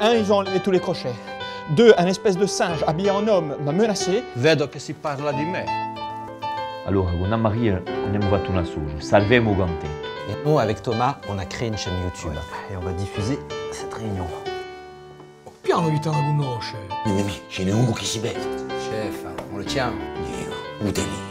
Un, ils ont enlevé tous les crochets. Deux, un espèce de singe habillé en homme m'a menacé. Vedo che si parla di me. Allora, con Anna-Maria, abbiamo fatto una sola. Salviamo Cantetto. Et nous, avec Thomas, on a créé une chaîne YouTube. Et on va diffuser cette réunion. Piano che te la conosce. Mimi, ce n'è uno che si vede. Chef, on le tient. Diego, utili.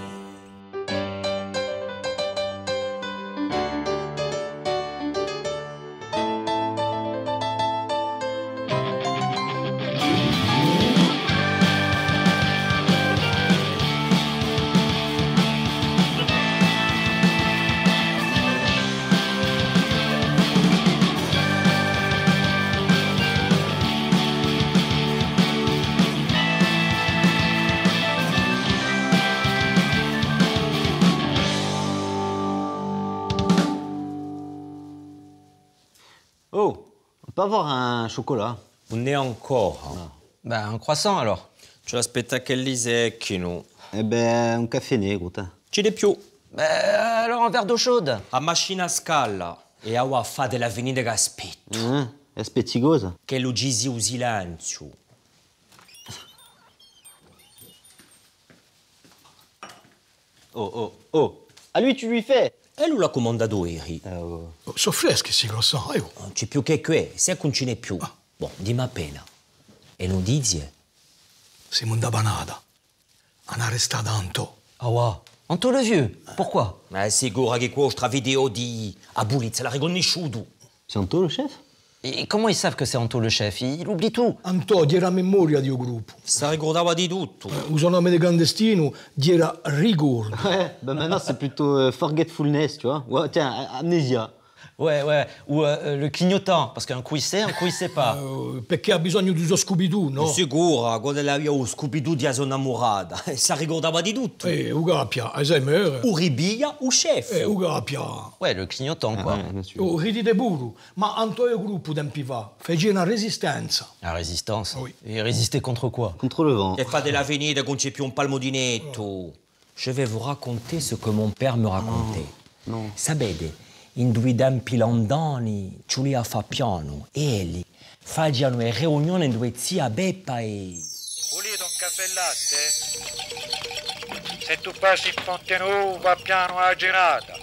Oh, on peut avoir un chocolat? Non è ancora. Bah, un croissant alors. Ce l'aspetta che li secchino. Eh ben, un café negro, t'as. Ci di più. Bah, alors un verre d'eau chaude. A macchina a scala. E a fa della venida che aspetto. Aspettigosa. Che lo gisi o silenzio. Oh. À lui, tu lui fais. E lui l'ha comandato ieri. Sono freschi sti croissant, io. Non c'è più che qui, se non ce n'è più. Boh, dimmi appena. E notizie? Siamo in da panata. Hanno arrestato Anto. Ah ouais. Anto le vieux. Pourquoi? Ma sicuro che questa video di Abulizza l'ha riconosciuto. C'est Anto le chef? Et comment ils savent que c'est Anto le chef? Il oublie tout. Anto era a memoria di gruppo. Si ricordava di tutto. Il suo nome di clandestino era Ricordo. Ouais, bah maintenant c'est plutôt forgetfulness, tu vois. Ouais, tiens, amnésia. Ouais. Ou le clignotant, parce qu'un coup il sait pas. Perché ha bisogno di suo Scooby-Doo, no? Sicuro, quando lei aveva Scooby-Doo di sua innamorata. Si ricordava di tutto. Ugapia, Alzheimer. O ribia, o chef. Ugapia. Ouais, le clignotant, quoi. Bien sûr. Ridite pure, ma Anto e il gruppo tempi fa fece una resistenza. La résistance? Oui. Et résister contre quoi? Contre le vent. E fate la venita con c'è più un palmodinetto. Je vais vous raconter ce que mon père me racontait. Non. Sapete, in due tempi lontani, Giulia fa piano e egli facciano una riunione in due zia Beppa e... Volete un caffè e latte? Se tu passi in Ponte Nuovo va piano alla girata.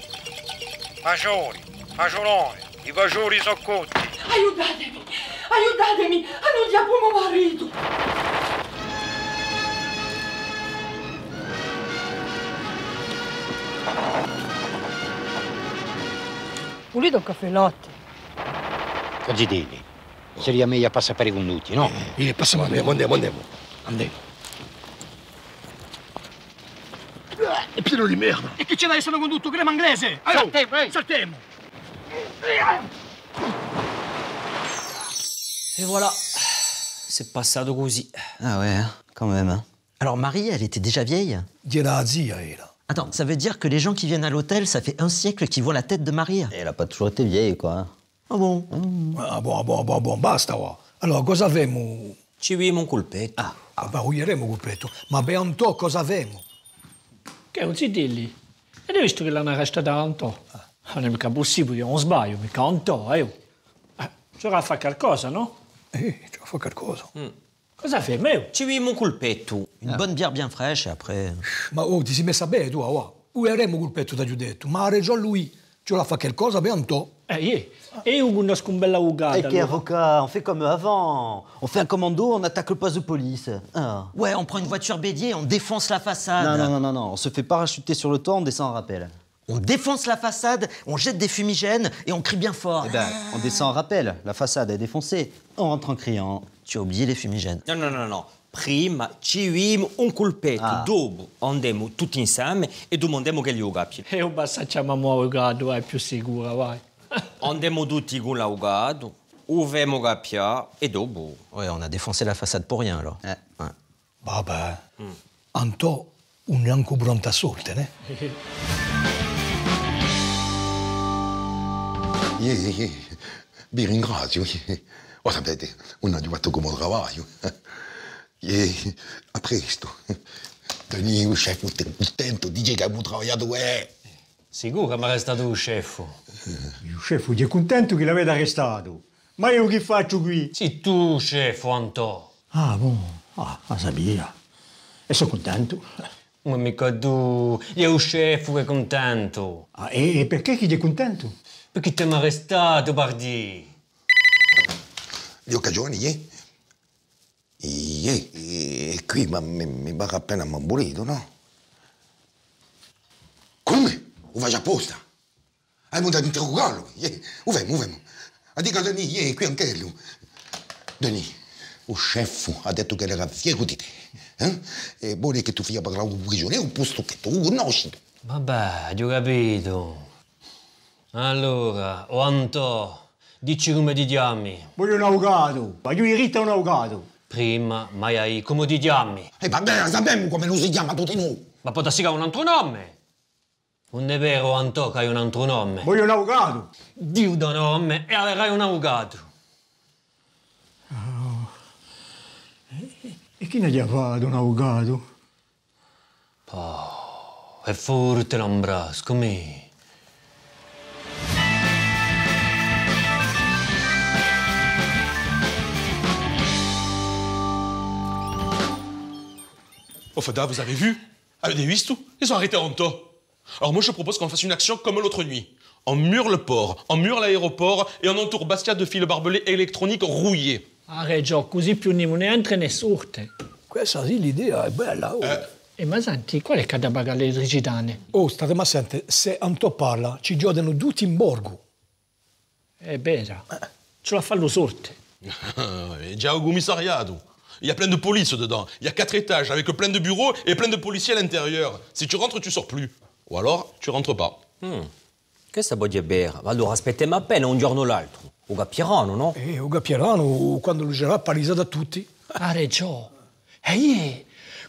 Fagioli, fagiolone, i fagioli sono cotti. Aiutatemi, hanno diavolo marito. Volete un caffè latte? Zittelli, seria meglio passa per i condotti, no? Passiamo, andiamo. È pieno di merda. E che c'è da essere condotto? Crema inglese. Saltiamo. Et voilà, c'est passato così. Ah ouais, quand même. Hein. Alors Marie, elle était déjà vieille? Era la zia, era. Attends, ça veut dire que les gens qui viennent à l'hôtel, ça fait un siècle qu'ils voient la tête de Marie? Elle a pas toujours été vieille, quoi. Ah bon? Ah, buon, basta, va. Allora, cosa avemo? Ci vediamo un colpetto. Valuieremo colpetto. Ma per Anto cosa avemo? Che è un Zittelli? E hai visto che l'hanno arrestato a Anto? Non è mica possibile, non sbaglio, mica Anto, Ci vorrà fare qualcosa, no? Ci va a fare qualcosa. Cosa fai, Meo? Ci vediamo un colpetto. Une bonne bière bien fraîche et après... Ma ti sei messa bene tu, va. Ueremo colpetto da giudetto, ma ha ragione lui. Ci vorrà fare qualcosa per Anto. E io conosco un bella ugata. Et qui avocat, on fait comme avant. On fait un commando, on attaque le poste de police. Ah. Ouais, on prend une voiture bédiée, on défonce la façade. Non, on se fait parachuter sur le toit, on descend en rappel. On défonce la façade, on jette des fumigènes et on crie bien fort. Eh ben, on descend en rappel, la façade est défoncée. On rentre en criant. Tu as oublié les fumigènes. No. Prima ci vediamo un colpetto, dopo andiamo tutti insieme e domandiamo che gli ugapi. E io facciamo a ugato, è più sicura, vai. Andiamo tutti con l'augato, uviamo capia e dopo. Ouais, on a défoncé la façade pour rien, alors. Ouais. Vabbè. Anto un neanche pronta a sorte, ne? Vi ringrazio. Sapete, non ho fatto come lavoro. A presto. Tony, il chef è contento, dice che abbiamo lavorato. Sicuro che mi è arrestato il chef? Il chef è contento che l'avete arrestato. Ma io che faccio qui? Sì, tu, chef, Antò. Ah, buon. Sabia. E sono contento. Ma mica tu, io chef che è contento. Ah, e perché chi è contento? Perché ti mi arrestato, Bardi. Le occasioni, qui mi va appena ammobolito, no? Come? Lo faccio apposta? Hai montato a interrogarlo? Uvemo. A dire che Denis, qui anche lui. Denis, il chef ha detto che era fiero di te. E vuole che tu fia parlare con un prigioniero, un posto che tu conosci. Vabbè, ti ho capito. Allora, Antò, dici come ti chiami? Voglio un avvocato. Voglio irrita un avvocato. Prima, mai come ti chiami? Vabbè, sappiamo come lo si chiama tutti noi. Ma potresti che ha un altro nome? Non è vero, Antò, che hai un altro nome? Voglio un avvocato. Dio da nome e avrai un avvocato. E chi ne gli ha fatto un avvocato? È forte l'ambrasco, me. Oh, Fada, vous avez vu? Avec des huisses, tout, ils ont arrêté Antò. Alors moi, je propose qu'on fasse une action comme l'autre nuit. On mure le port, on mure l'aéroport et on entoure Bastia de fils barbelés électroniques rouillés. Ah, Gio, così più ne entra né sorte. Questa sì, l'idea è bella. Ma senti, qual è che da pagare l'elettricità? Oh, state ma sente, se Antò parla, ci giocano tutti in borgo. È vero. Ce la fanno sorte. Déjà au commissariat. Il y a plein de police dedans. Il y a 4 étages avec plein de bureaux et plein de policiers à l'intérieur. Si tu rentres, tu sors plus. Ou alors, tu rentres pas. Questa può dire bere. Allora aspettiamo appena un giorno o l'altro. O capiranno, no? O capiranno quando lo sarà palisato a tutti. Ah, Gio.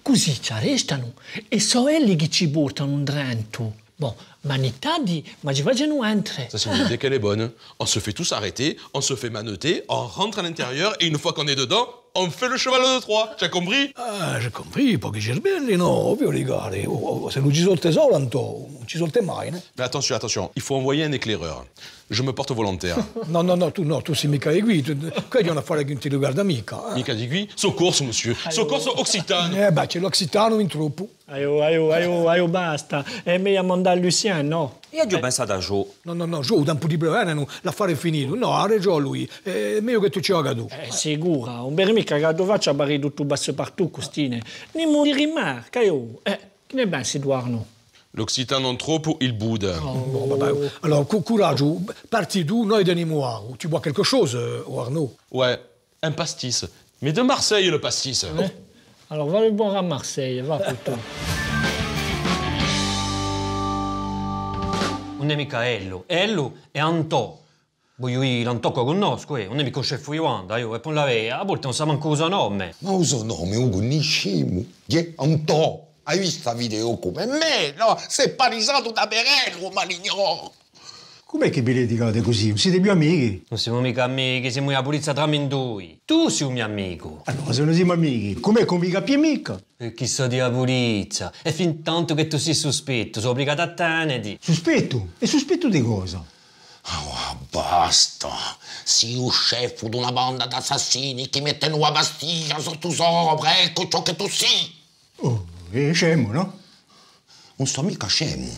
Così ci arrestano e sono quelli che ci portano dentro. Bon, ma ci facciano entrare. Ça, c'est une idée qu'elle est bonne. On se fait tous arrêter, on se fait manoter, on rentre à l'intérieur et une fois qu'on est dedans, on fait le cheval de Troie. Tu as compris? Ah, j'ai compris. Pochi cervelli, no, ovvio, legale. Se non ci sono il tesoro, Antò, non ci sono mai, né? Mais attention, il faut envoyer un éclaireur. Je me porte volontaire. No, tu sei mica qui. Qui è un affare che non ti riguarda mica. Mica di qui? Soccorso, monsieur. Soccorso occitano. C'è l'occitano in troppo. Aio, basta. È meglio mandare Lucien, no? Io ho pensato a Gio. No, Gio, da un po' di problema, l'affare è finito. No, ha ragione lui. È meglio che tu ci haga tu. Sicura. Un per mica che faccia barri tutto basso partout, costine. Ne morire mai, caio. Che ne pensi, Eduardo? L'Occitan non troppo, il boude. Vabbè. Allora, coraggio, parti tu, noi teniamo acqua. Tu bois quelque chose, Arnaud? Ouais, un pastis. Mais de Marseille, le pastis. Alors, va le boire à Marseille, va plutôt. Non è mica Ello è Antò. Voglio io, l'Antò che conosco, non è mica il chef Iwanda, e poi la vea, a volte non sa manco cosa nome. Ma uso nome, lo conosciamo. Antò. Hai visto la video come me? No, sei parisato da Berello, maligno. Com'è che vi litigate così? Non siete più amici? Non siamo mica amici, siamo la polizia tra me due. Tu sei un mio amico. Allora, se non siamo amici, com'è che mi capi mica? E chi so di la polizia? E fin tanto che tu sei sospetto, sono obbligato a tenere. Sospetto? E sospetto di cosa? Basta. Sei un chef di una banda d'assassini che mettono la pastiglia sotto sopra, ecco ciò che tu sei. Oh, è scemo, no? Non sto mica scemo.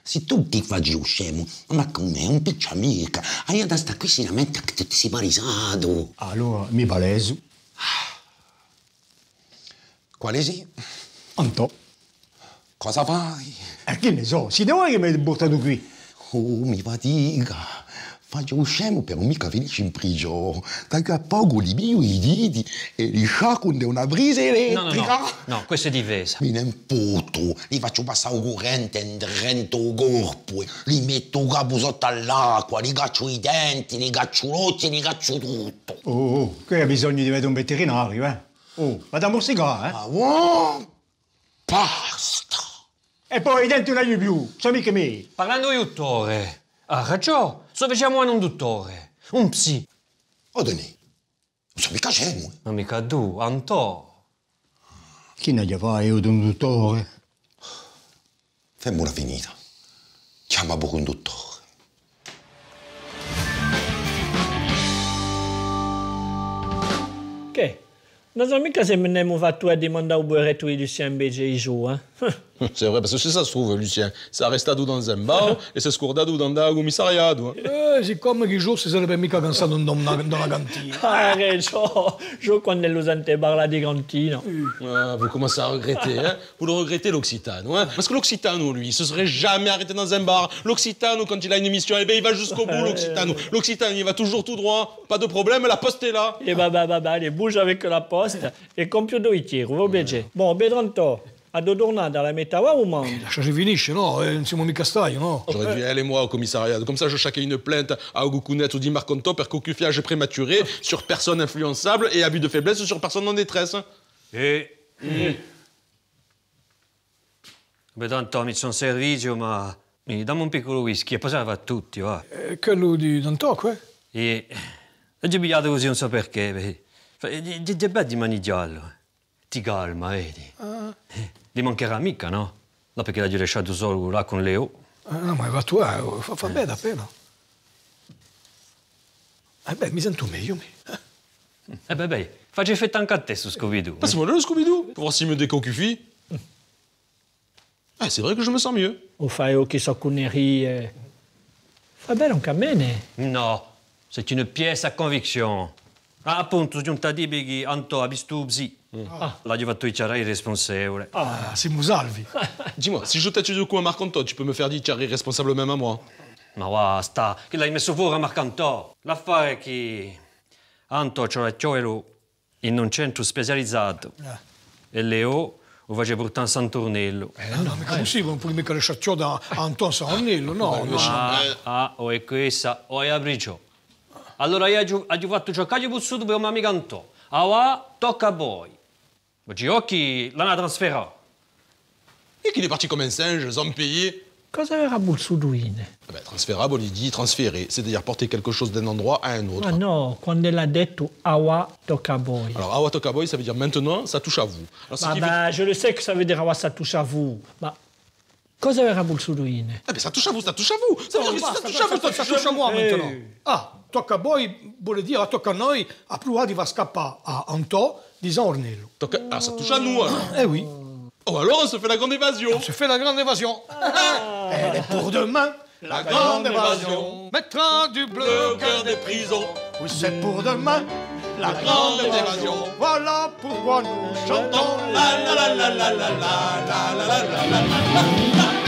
Se tu ti fai un scemo, ma come un piccia mica, hai da stare qui sinamente che ti sei parisato. Allora, mi paleso. Quale sei? Antò. Cosa fai? Che ne so, siete voi che mi avete portato qui? Oh, mi fatica. Faccio un scemo per non mica finisci in prigione. Da che a poco li mio i diti e li sciacquo una brisa elettrica. No, questo è difesa. Mi ne imputo, li faccio passare un corrente dentro il corpo, li metto il capo sotto all'acqua, li caccio i denti, li caccio l'occhio, li caccio tutto. Oh, qui hai bisogno di vedere un veterinario, eh? Oh, vado a morsicare, eh? Ah, basta! E poi i denti non hai più, sono mica miei. Parlando di dottore, ragione, sto facendo un dottore, un psi. Oh, Denis, non sono mica scemo. Ma mica tu, Antò. Chi ne gli fa io di un dottore? Femmo una finita. Chiama poco un dottore. Ok. Nos amis, quand on va tout demander au bureau et Lucien BG, il joue, hein. C'est vrai, parce que c'est ça se trouve, Lucien. C'est arrestato dans un bar e si è scordato da commissariato. Siccome che Gio si sarebbe mica cansato da una cantina. Ah, Gio, quando lo sente parlare di cantina. Ah, vous commencez à regretter, hein. Vous le regrettez, l'Occitano, hein. Parce que l'Occitano, lui, il se serait jamais arrêté dans un bar. L'Occitano, quand il a une émission, eh ben, il va jusqu'au bout, l'Occitano. L'Occitano, il va toujours tout droit. Pas de problème, la poste est là. Et allez, bouge avec la poste e compio due tiri, va bene. Bon, Bedranto, a due tornate alla metà o mano? Lasciaci finisce, no? Non siamo mica stati, no? J'aurais dû aller, moi, au commissariat. Comme ça, je chaquais une plainte à Ogukunet ou Di Marconto per cocufiage prématuré sur personne influençable et abus de faiblesse sur personne en détresse. Tanto mi sono servizio, ma dammi un piccolo whisky e poi va a tutti, va. Quello di Dantocco, eh? E ti pigliato così, non so perché. È bello di mani giallo. Ti calma, vedi? Gli mancherà mica, no? No, perché l'ha lasciato solo là con Leo. No, ma va tu, fa bene appena. Beh, mi sento meglio, Beh, faccio effetto anche a te su Scooby-Doo. Passe-moi le Scooby-Doo, pour voir s'il me déconcufie. Ah, c'est vrai que je me sens mieux. O fai o che so connerie. Fa bene anche a me, ne? No, c'est une pièce à conviction. Ah, appunto, giunta di che Anto ha visto Bzi. L'ha fatto il responsabile. Ah, siamo salvi. Dis-moi, si je t'accuse de coup à Marcanto, tu peux me faire dire responsable même à moi. Ma basta, che l'hai messo fuori a Marcanto. L'affare è che Anto c'ha il chiolo in un centro specializzato. E Leo lo faceva portare a San Tornello. No, mica possibile, non puoi mica lasciare ciò da Anton San Tornello, no. O è questa, o è a Bricio. Allora io ho fatto giocare possuto per una amica Anto. Ora tocca a voi. Oggi occhi l'hanno trasferito. Et qu'il est parti comme un singe, sans me payer. Cosa aveva Bulsuduine? Transférable, il dit transférer, c'est-à-dire porter quelque chose d'un endroit à un autre. Ah no, quando l'ha detto Awa tocca a voi. Alors, Awa tocca a voi, ça veut dire maintenant, ça touche à vous. Alors, je le sais que ça veut dire Awa, ça touche à vous. Ma cosa aveva Bulsuduine? Ça touche à vous, ça touche à vous. Ça veut dire que ça touche à vous, ça touche à moi maintenant. Ah, tocca a voi vuol dire tocca a noi, a Pruadi va scappare a Anto di San Ornello. Ah, ça touche à nous, alors. Eh oui. Oh, alors on se fait la grande évasion. On se fait la grande évasion. Elle est pour demain, la grande évasion. Mettra du bleu au cœur des prisons. Oui, c'est pour demain, la grande évasion. Voilà pourquoi nous chantons la la la la la la la la la la la la.